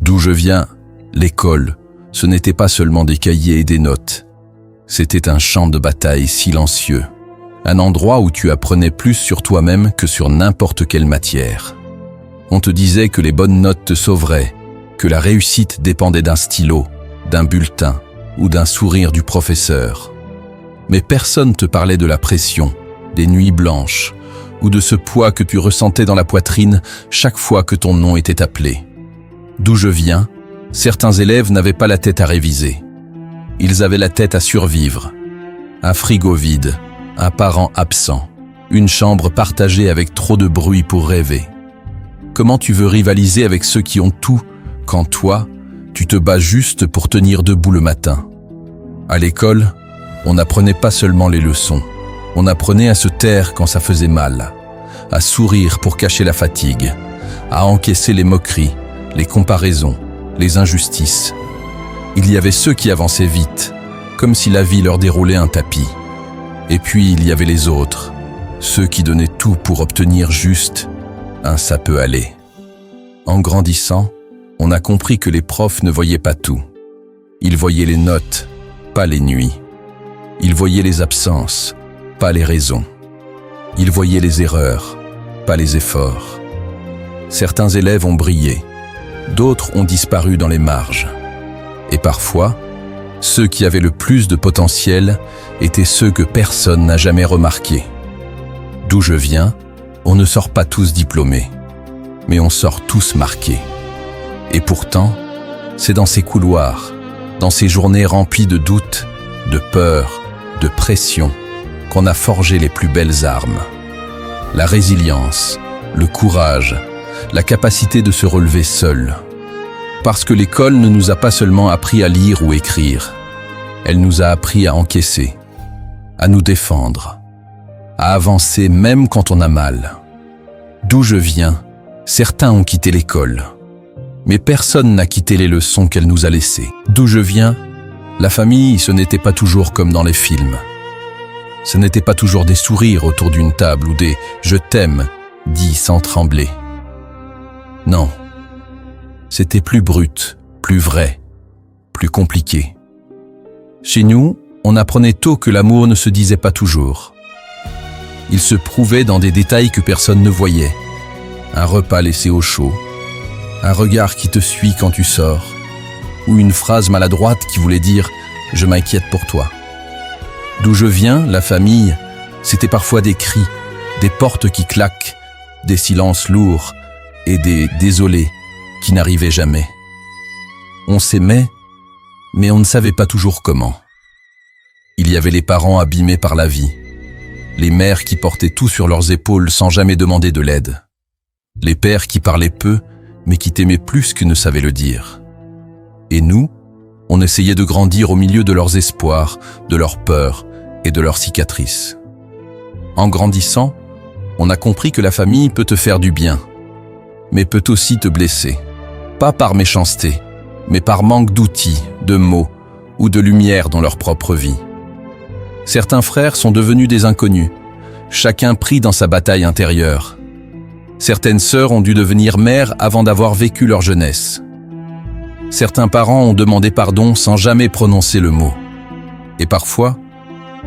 D'où je viens, l'école, ce n'était pas seulement des cahiers et des notes. C'était un champ de bataille silencieux. Un endroit où tu apprenais plus sur toi-même que sur n'importe quelle matière. On te disait que les bonnes notes te sauveraient, que la réussite dépendait d'un stylo, d'un bulletin ou d'un sourire du professeur. Mais personne te parlait de la pression, des nuits blanches ou de ce poids que tu ressentais dans la poitrine chaque fois que ton nom était appelé. D'où je viens, certains élèves n'avaient pas la tête à réviser. Ils avaient la tête à survivre. Un frigo vide, un parent absent, une chambre partagée avec trop de bruit pour rêver. Comment tu veux rivaliser avec ceux qui ont tout, quand toi, tu te bats juste pour tenir debout le matin? À l'école, on n'apprenait pas seulement les leçons. On apprenait à se taire quand ça faisait mal, à sourire pour cacher la fatigue, à encaisser les moqueries, les comparaisons, les injustices. Il y avait ceux qui avançaient vite, comme si la vie leur déroulait un tapis. Et puis il y avait les autres, ceux qui donnaient tout pour obtenir juste un ça peut aller. En grandissant, on a compris que les profs ne voyaient pas tout. Ils voyaient les notes, pas les nuits. Ils voyaient les absences, pas les raisons. Ils voyaient les erreurs, pas les efforts. Certains élèves ont brillé, d'autres ont disparu dans les marges. Et parfois, ceux qui avaient le plus de potentiel étaient ceux que personne n'a jamais remarqués. D'où je viens, on ne sort pas tous diplômés, mais on sort tous marqués. Et pourtant, c'est dans ces couloirs, dans ces journées remplies de doutes, de peurs, de pression, qu'on a forgé les plus belles armes. La résilience, le courage, la capacité de se relever seul. Parce que l'école ne nous a pas seulement appris à lire ou écrire, elle nous a appris à encaisser, à nous défendre, à avancer même quand on a mal. D'où je viens, certains ont quitté l'école, mais personne n'a quitté les leçons qu'elle nous a laissées. D'où je viens, la famille, ce n'était pas toujours comme dans les films. Ce n'était pas toujours des sourires autour d'une table ou des « je t'aime » dits sans trembler. Non, c'était plus brut, plus vrai, plus compliqué. Chez nous, on apprenait tôt que l'amour ne se disait pas toujours. Il se prouvait dans des détails que personne ne voyait. Un repas laissé au chaud, un regard qui te suit quand tu sors, ou une phrase maladroite qui voulait dire « je m'inquiète pour toi ». D'où je viens, la famille, c'était parfois des cris, des portes qui claquent, des silences lourds et des « désolés » qui n'arrivaient jamais. On s'aimait, mais on ne savait pas toujours comment. Il y avait les parents abîmés par la vie, les mères qui portaient tout sur leurs épaules sans jamais demander de l'aide, les pères qui parlaient peu, mais qui t'aimaient plus que ne savaient le dire. Et nous, on essayait de grandir au milieu de leurs espoirs, de leurs peurs et de leurs cicatrices. En grandissant, on a compris que la famille peut te faire du bien, mais peut aussi te blesser. Pas par méchanceté, mais par manque d'outils, de mots ou de lumière dans leur propre vie. Certains frères sont devenus des inconnus, chacun pris dans sa bataille intérieure. Certaines sœurs ont dû devenir mères avant d'avoir vécu leur jeunesse. Certains parents ont demandé pardon sans jamais prononcer le mot. Et parfois,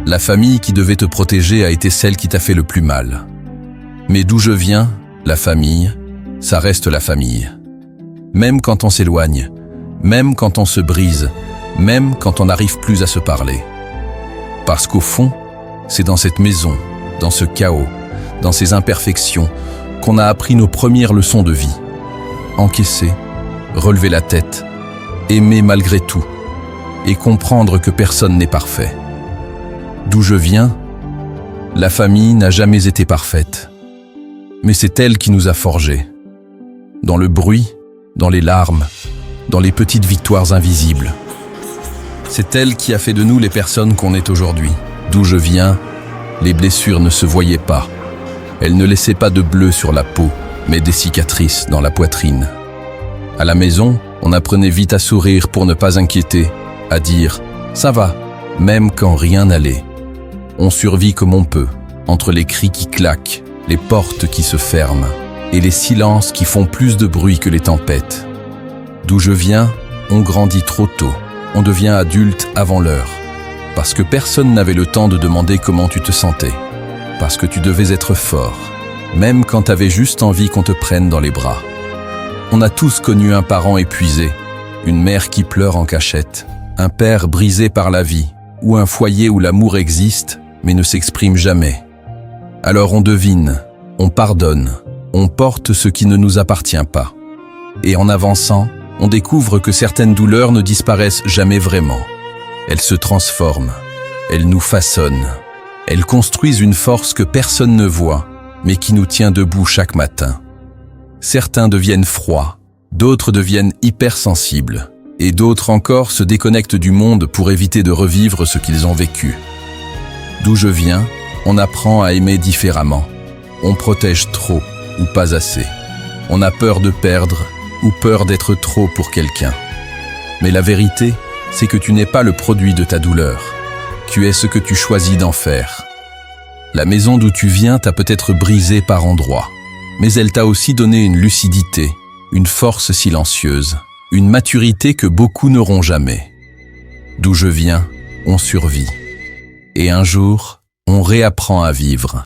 la famille qui devait te protéger a été celle qui t'a fait le plus mal. Mais d'où je viens, la famille, ça reste la famille. Même quand on s'éloigne, même quand on se brise, même quand on n'arrive plus à se parler. Parce qu'au fond, c'est dans cette maison, dans ce chaos, dans ces imperfections, qu'on a appris nos premières leçons de vie. Encaisser, relever la tête, aimer malgré tout, et comprendre que personne n'est parfait. D'où je viens, la famille n'a jamais été parfaite. Mais c'est elle qui nous a forgés. Dans le bruit, dans les larmes, dans les petites victoires invisibles. C'est elle qui a fait de nous les personnes qu'on est aujourd'hui. D'où je viens, les blessures ne se voyaient pas. Elles ne laissaient pas de bleu sur la peau, mais des cicatrices dans la poitrine. À la maison, on apprenait vite à sourire pour ne pas inquiéter, à dire « ça va », même quand rien n'allait. On survit comme on peut, entre les cris qui claquent, les portes qui se ferment et les silences qui font plus de bruit que les tempêtes. D'où je viens, on grandit trop tôt. On devient adulte avant l'heure. Parce que personne n'avait le temps de demander comment tu te sentais. Parce que tu devais être fort, même quand t'avais juste envie qu'on te prenne dans les bras. On a tous connu un parent épuisé, une mère qui pleure en cachette, un père brisé par la vie, ou un foyer où l'amour existe, mais ne s'exprime jamais. Alors on devine, on pardonne, on porte ce qui ne nous appartient pas. Et en avançant, on découvre que certaines douleurs ne disparaissent jamais vraiment. Elles se transforment, elles nous façonnent, elles construisent une force que personne ne voit, mais qui nous tient debout chaque matin. Certains deviennent froids, d'autres deviennent hypersensibles, et d'autres encore se déconnectent du monde pour éviter de revivre ce qu'ils ont vécu. D'où je viens, on apprend à aimer différemment. On protège trop ou pas assez. On a peur de perdre ou peur d'être trop pour quelqu'un. Mais la vérité, c'est que tu n'es pas le produit de ta douleur. Tu es ce que tu choisis d'en faire. La maison d'où tu viens t'a peut-être brisé par endroits, mais elle t'a aussi donné une lucidité, une force silencieuse, une maturité que beaucoup n'auront jamais. D'où je viens, on survit. Et un jour, on réapprend à vivre.